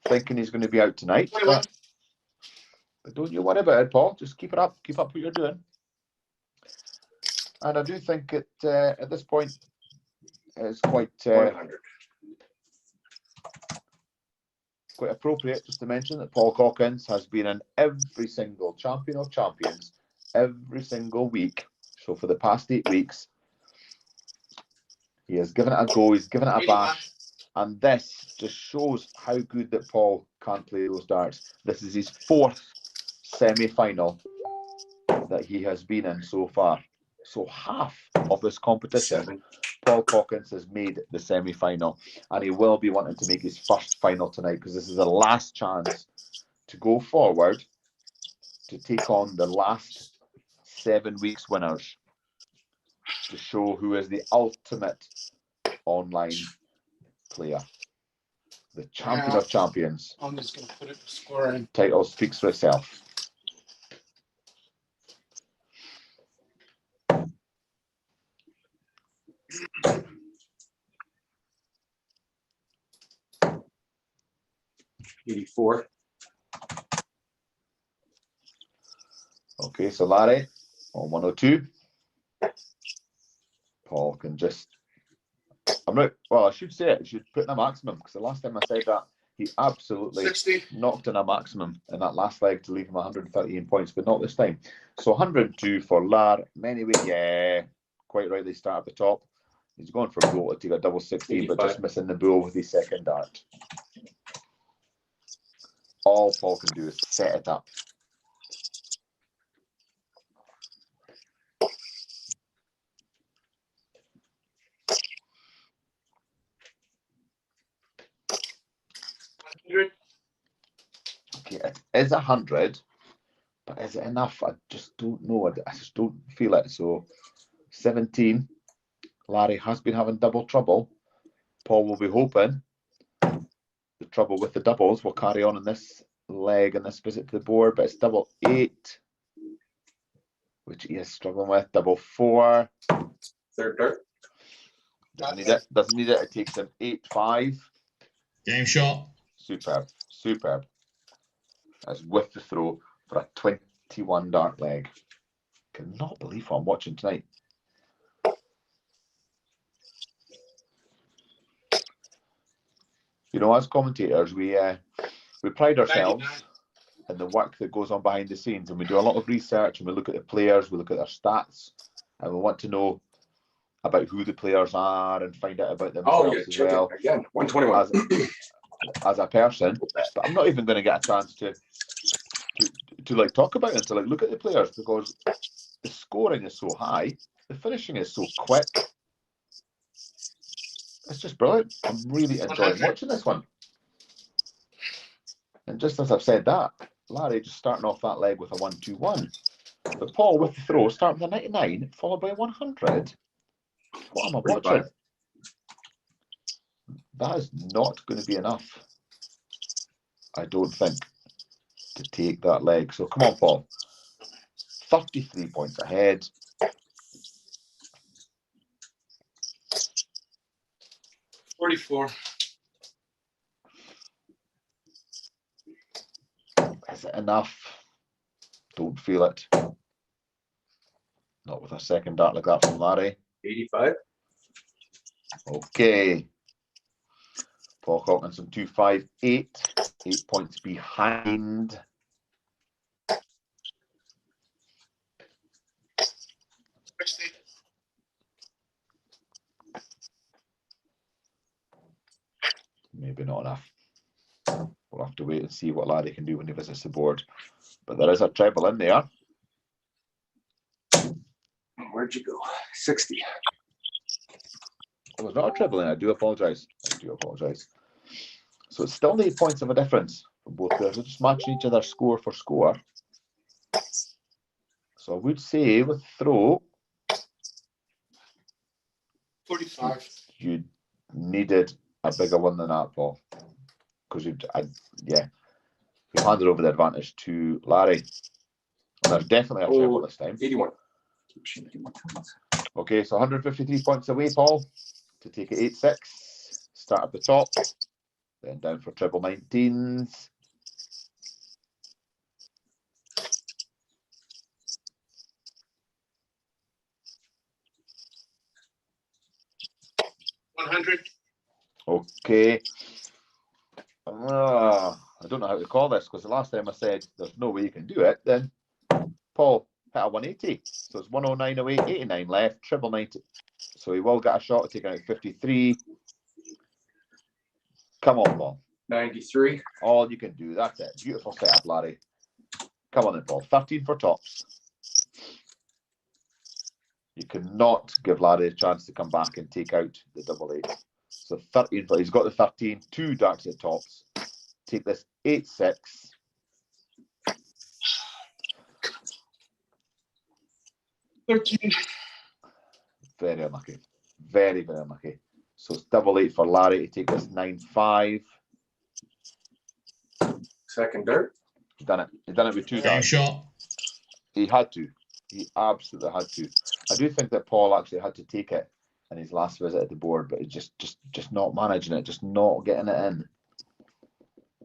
thinking he's going to be out tonight. But don't you worry about it, Paul. Just keep it up. Keep up what you're doing. And I do think it at this point is quite 100. quite appropriate just to mention that Paul Cockings has been in every single Champion of Champions every single week. So for the past 8 weeks, he has given it a go, he's given it a 81. bash, and this just shows how good that Paul can play those darts. This is his 4th semi-final that he has been in so far. So half of this competition, 7. Paul Cockings has made the semi-final, and he will be wanting to make his first final tonight because this is the last chance to go forward to take on the last 7 weeks winners to show who is the ultimate online player, the champion of champions. I'm just gonna put it to score in. Title speaks for itself. $84. Okay, so Larry on 102. Paul can just, I'm not, well, I should say it, I should put in a maximum because the last time I said that, he absolutely 60. knocked in a maximum in that last leg to leave him 113 points, but not this time. So 102 for Lar. Anyway, yeah, quite rightly start at the top. He's going for a goal to take a double 16, but just missing the bull with his second dart. All Paul can do is set it up. Okay, it is 100, but is it enough? I just don't know. I just don't feel it. So 17. Larry has been having double trouble. Paul will be hoping the trouble with the doubles will carry on in this leg and this visit to the board, but it's double 8, which he is struggling with. Double 4. Third dart. Doesn't need it. Doesn't need it. It takes him 8-5. Game shot. Superb. Superb. That's with the throw for a 21 dart leg. Cannot believe what I'm watching tonight. You know, as commentators, we pride ourselves 99. in the work that goes on behind the scenes, and we do a lot of research, and we look at the players, we look at their stats, and we want to know about who the players are and find out about themselves Oh, yeah, as check well it again. 121. as a person. But I'm not even going to get a chance to like talk about it, to like look at the players, because the scoring is so high, the finishing is so quick. It's just brilliant. I'm really enjoying watching this one. And just as I've said that, Larry just starting off that leg with a 1-2-1. But Paul with the throw, starting with a 99, followed by a 100. What am I watching? That is not going to be enough, I don't think, to take that leg. So come on, Paul. 33 points ahead. $44. Is it enough? Don't feel it. Not with a second dart like that from Larry. 85. Okay. Paul Cockings on 258. 8 points behind. Maybe not enough. We'll have to wait and see what Larry can do when he visits the board. But there is a treble in there. Where'd you go? 60. There was not a treble in. I do apologise. I do apologise. So it's still 8 points of a difference from both players. They're just matching each other score for score. So I would say with throw, 45. you needed a bigger one than that, Paul. Because you've handed over the advantage to Larry. And there's definitely a treble this time. 81. Okay, so 153 points away, Paul, to take it 8-6. Start at the top, then down for treble 19s. 100. Okay. I don't know how to call this because the last time I said there's no way you can do it, then Paul hit a 180. So it's 109 away, 89 left, triple 90. So he will get a shot at taking out 53. Come on, Paul. 93. All you can do. That's it. Beautiful setup, Larry. Come on then, Paul. 13 for tops. You cannot give Larry a chance to come back and take out the double 8. So 13, but he's got the 13, 2 darts at tops. Take this 8-6. Very unlucky. Very, very unlucky. So it's double 8 for Larry to take this 9-5. Second dirt. He's done it. He's done it with 2 Game darts. shot. He had to. He absolutely had to. I do think that Paul actually had to take it in his last visit at the board, but he's just not managing it, just not getting it in.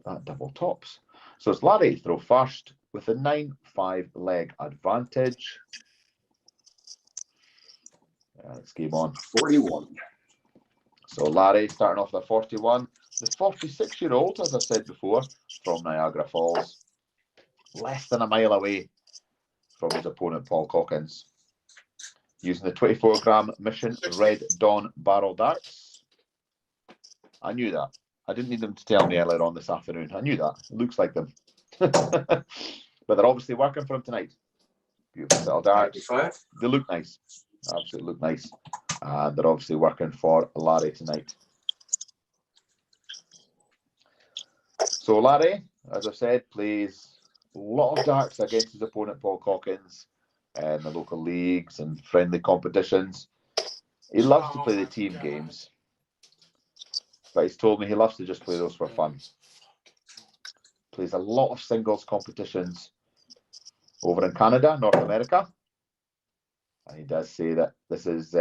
That double tops. So it's Larry to throw first with a 9-5 leg advantage. Let's game on. 41. So Larry starting off with a 41. The 46-year-old, as I've said before, from Niagara Falls, less than a mile away from his opponent, Paul Cockings. Using the 24-gram Mission Red Dawn barrel darts. I knew that. I didn't need them to tell me earlier on this afternoon. I knew that. It looks like them. But they're obviously working for him tonight. Beautiful little darts. 95. They look nice. Absolutely look nice. And they're obviously working for Larry tonight. So Larry, as I've said, plays a lot of darts against his opponent, Paul Cockings, in the local leagues and friendly competitions. He loves to play the team games. But he's told me he loves to just play those for fun. Plays a lot of singles competitions over in Canada, North America. And he does say that this is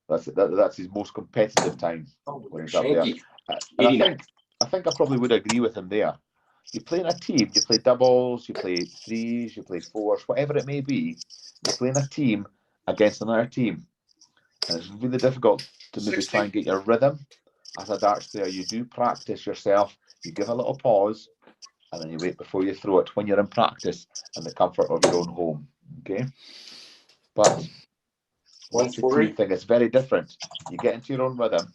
that's his most competitive time when he's up there. And I think I probably would agree with him there. You play in a team, you play doubles, you play threes, you play fours, whatever it may be. You play in a team against another team. And it's really difficult to maybe try and get your rhythm as a darts player. You do practice yourself. You give a little pause, and then you wait before you throw it when you're in practice in the comfort of your own home. Okay? But once the team thing is very different. You get into your own rhythm.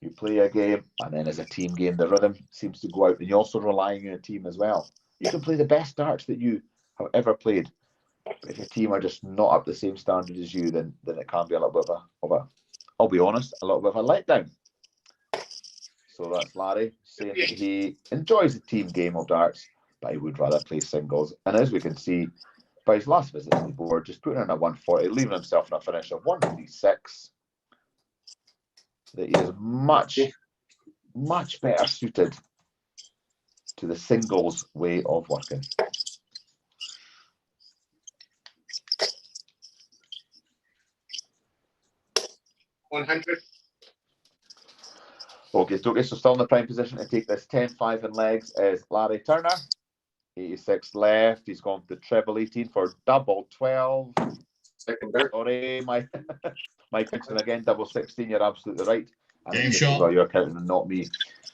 You play a game, and then as a team game, the rhythm seems to go out, and you're also relying on a team as well. You can play the best darts that you have ever played, but if your team are just not up the same standard as you, then it can be a little bit of a I'll be honest, a little bit of a letdown. So that's Larry saying that he enjoys the team game of darts, but he would rather play singles. And as we can see by his last visit to the board, just putting in a 140, leaving himself in a finish of 136. That he is much better suited to the singles way of working. $100. Okay, so still in the prime position to take this 10-5 in legs is Larry Turner. 86 left. He's gone to treble 18 for double 12. Second dirt. Sorry, Mike Dixon again, double 16. You're absolutely right. And Game this shot. is why you're counting and not me.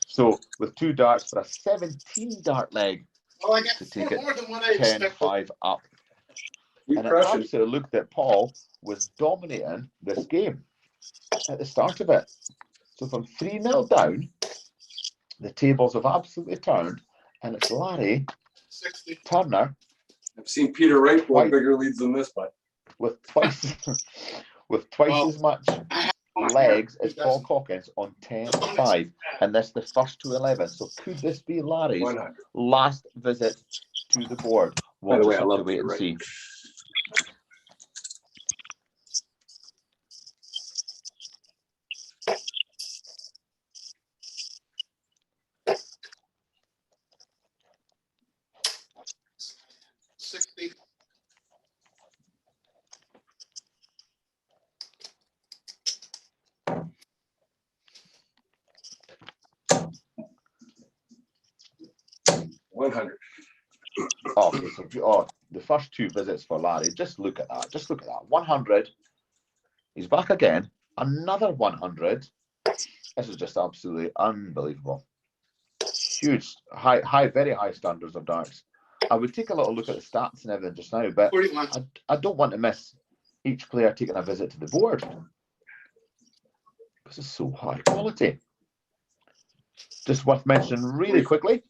So with 2 darts for a 17 dart leg Well, I got to take 4 it more than what I expected. 10-5 up. You And it crushing. absolutely looked that Paul was dominating this game at the start of it. So from 3-0 down, the tables have absolutely turned, and it's Larry 60. Turner I've seen Peter Wright blow bigger leads than this, but with twice as much legs as Paul Cockings on 10-5, and this the first to 11. So could this be Larry's 100. last visit to the board? We'll By the way, just I have to love wait Peter and Wright. see. Okay, so the first 2 visits for Larry. Just look at that. 100. He's back again another 100. This is just absolutely unbelievable. Huge, very high standards of darts. I would take a little look at the stats and everything just now, but 41. I don't want to miss each player taking a visit to the board. This is so high quality. Just worth mentioning really quickly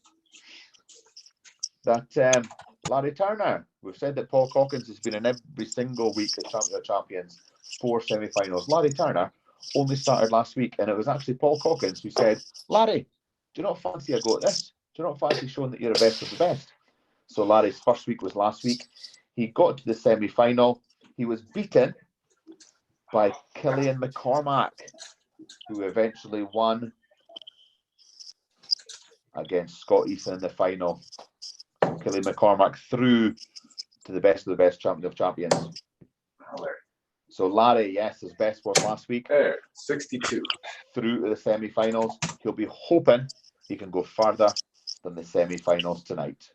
that Larry Turner, we've said that Paul Cockings has been in every single week at Champion of Champions, 4 semi-finals. Larry Turner only started last week, and it was actually Paul Cockings who said, Larry, do you not fancy a go at this? Do you not fancy showing that you're the best of the best? So Larry's first week was last week. He got to the semi-final. He was beaten by Killian McCormack, who eventually won against Scott Eason in the final. So Killian McCormack through to the best of the best, Champion of Champions. So Larry, yes, his best was last week. There, 62. Through to the semi-finals. He'll be hoping he can go further than the semi-finals tonight.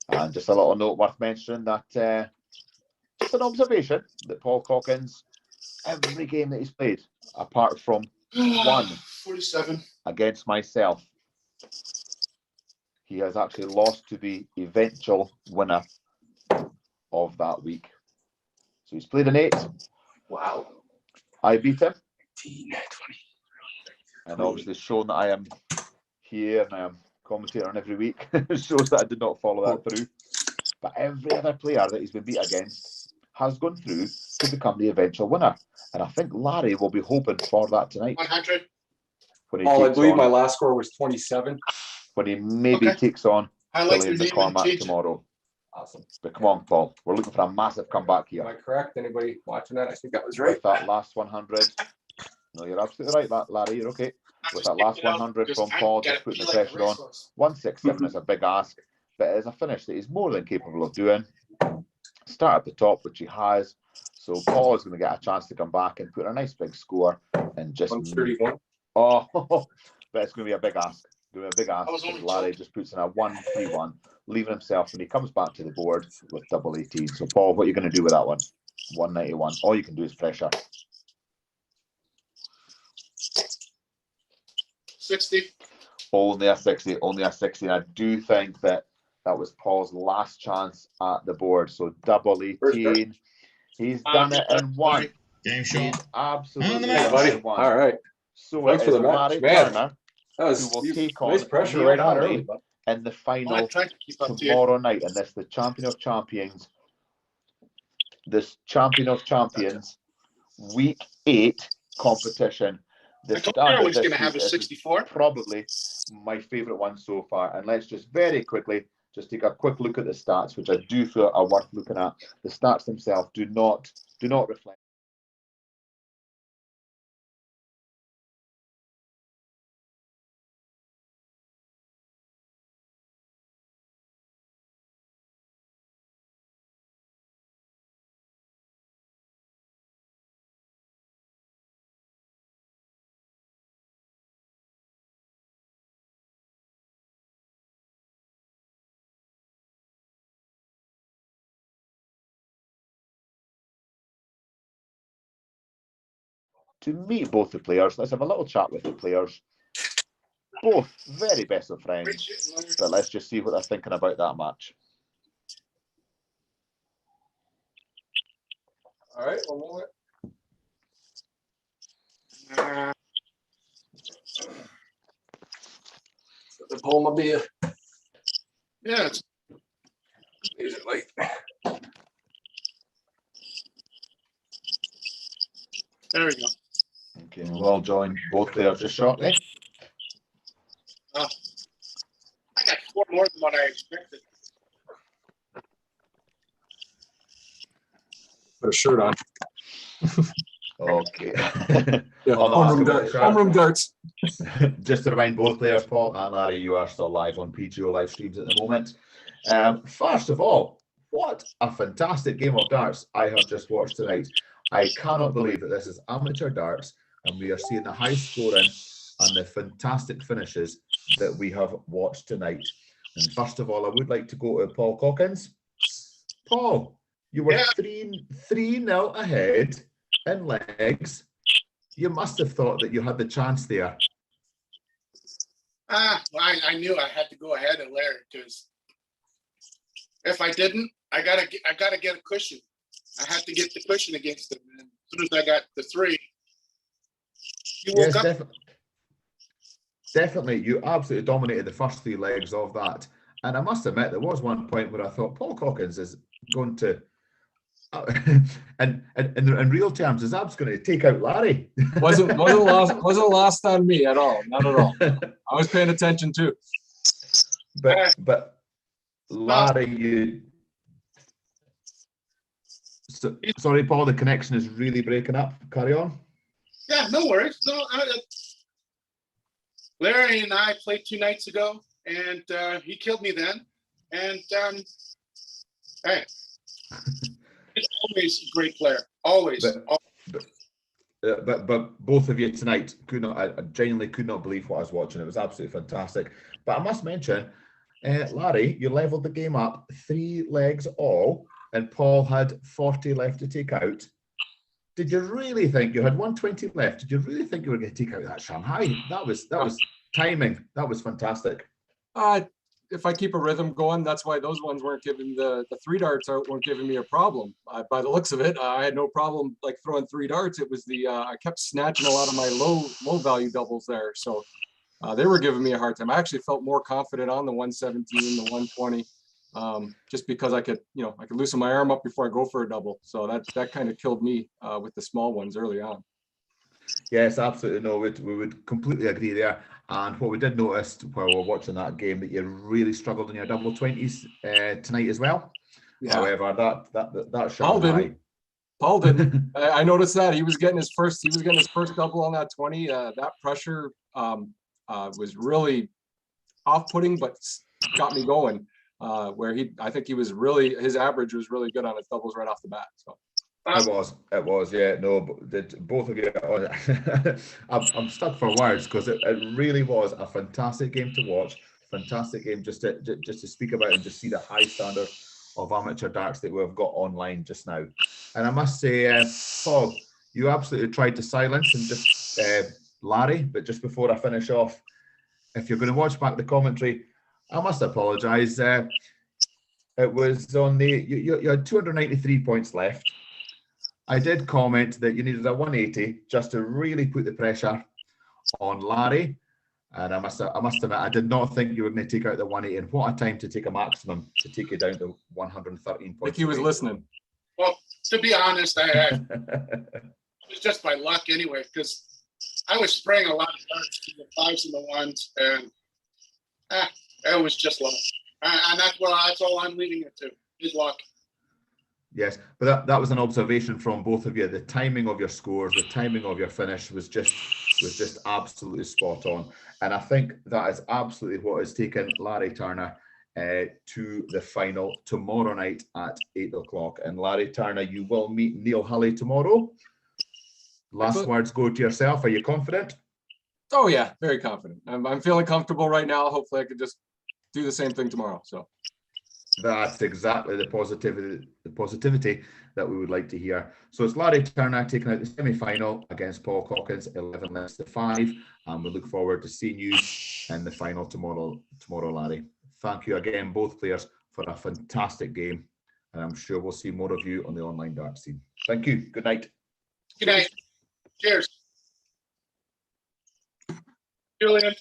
And just a little note worth mentioning that just an observation that Paul Cockings, every game that he's played, apart from one 47. against myself, he has actually lost to the eventual winner of that week. So he's played an 8. Wow. I beat him. 18, 20. And obviously shown that I am here and I am commentator on every week. Shows that I did not follow that through. But every other player that he's been beat against has gone through to become the eventual winner. And I think Larry will be hoping for that tonight. 100. When he Paul, I takes believe on, my last score was 27. when he maybe Okay. takes on Highlight Killian your name and McCormack change it. tomorrow. Awesome. But come on, Paul. We're looking for a massive comeback Am I here. correct? Anybody watching that? I think that was right. With that last 100. No, you're absolutely right, Larry. You're okay. With that last 100 from Paul, just putting the pressure on. 167 is a big ask, but it is a finish that he's more than capable of doing. Start at the top, which he has. So Paul is going to get a chance to come back and put a nice big score and just 131. oh, but it's going to be a big ask. Going to be a big ask. I was only Larry just puts in a 131, leaving himself when he comes back to the board with double 18. So Paul, what are you going to do with that one? 191. All you can do is pressure. 60. Only a 60, only a 60. And I do think that was Paul's last chance at the board. So double 18. He's done it in one. Game He's shot. absolutely Thanks, done buddy. it in one. All right. So Thanks it for is the match, Larry man. Turner That was who will take on nice pressure Neil right on Hurley early, bud. in the Well, I final tried to keep up to you. tomorrow night. And this the Champion of Champions. This Champion of Champions Week 8 competition. The I told you standard I was this going to have week a is 64. probably my favourite one so far. And let's just very quickly just take a quick look at the stats, which I do feel are worth looking at. The stats themselves do not reflect. To meet both the players, let's have a little chat with the players. Both very best of friends, but let's just see what they're thinking about that match. All right, one moment. The pull my beer. Yeah, it's Is it late? there we go. Okay, we'll all join both players just shortly. I got 4 more than what I expected. Put a shirt on. Okay. Yeah, Oh, no, homeroom, that's good. homeroom darts. Just to remind both players, Paul and Larry, you are still live on PGO live streams at the moment. First of all, what a fantastic game of darts I have just watched tonight. I cannot believe that this is amateur darts and we are seeing the high scoring and the fantastic finishes that we have watched tonight. And first of all, I would like to go to Paul Cockings. Paul, you were 3-0 ahead in legs, you must have thought that you had the chance there. I knew I had to go ahead of Larry because if I didn't, I gotta get a cushion. I had to get the cushion against him. And as soon as I got the 3, he woke Yes, up. definitely. You absolutely dominated the first 3 legs of that. And I must admit, there was one point where I thought Paul Cockings is going to, and in real terms, is Ab's going to take out Larry. Wasn't lost on me at all. Not at all. I was paying attention too. But Larry, you. So, sorry, Paul, the connection is really breaking up. Carry on. Yeah, no worries. No, Larry and I played 2 nights ago, and he killed me then. And hey, he's always a great player. Always. But both of you tonight I genuinely could not believe what I was watching. It was absolutely fantastic. But I must mention, Larry, you leveled the game up 3 legs all, and Paul had 40 left to take out. Did you really think you had 120 left? Did you really think you were going to take out that Shanghai? That was timing. That was fantastic. If I keep a rhythm going, that's why those ones weren't giving the 3 darts weren't giving me a problem. By the looks of it, I had no problem like throwing 3 darts. It was the I kept snatching a lot of my low value doubles there, so they were giving me a hard time. I actually felt more confident on the 117, the 120, just because I could loosen my arm up before I go for a double. So that kind of killed me with the small ones early on. Yes, absolutely. No, we would completely agree there. And what we did notice while we were watching that game, that you really struggled in your double 20s tonight as well. Yeah. However, that Paul didn't. I noticed that he was getting his first double on that 20. That pressure was really off-putting, but got me going. I think his average was really good on his doubles right off the bat. So. It was, yeah. No, both of you. I'm stuck for words because it really was a fantastic game to watch. Fantastic game just to speak about and just see the high standard of amateur darts that we've got online just now. And I must say, Paul, you absolutely tried to silence and just Larry. But just before I finish off, if you're going to watch back the commentary, I must apologise. It was on you had 293 points left. I did comment that you needed a 180 just to really put the pressure on Larry. And I must admit, I did not think you were going to take out the 180. And what a time to take a maximum to take you down to 113 points. I think he was listening. Well, to be honest, it was just by luck anyway, because I was spraying a lot of darts to the 5s and the 1s, and it was just luck. And that's all I'm leaving it to, is luck. Yes, but that was an observation from both of you. The timing of your scores, the timing of your finish was just absolutely spot on. And I think that is absolutely what has taken Larry Turner to the final tomorrow night at 8 o'clock. And Larry Turner, you will meet Neil Hulley tomorrow. Last words go to yourself. Are you confident? Oh yeah, very confident. I'm feeling comfortable right now. Hopefully I could just do the same thing tomorrow. So. That's exactly the positivity that we would like to hear. So it's Larry Turner taking out the semi-final against Paul Cockings, 11 less than 5, and we look forward to seeing you in the final tomorrow, Larry. Thank you again, both players, for a fantastic game, and I'm sure we'll see more of you on the online dart scene. Thank you. Good night. Good night. Cheers. Julian.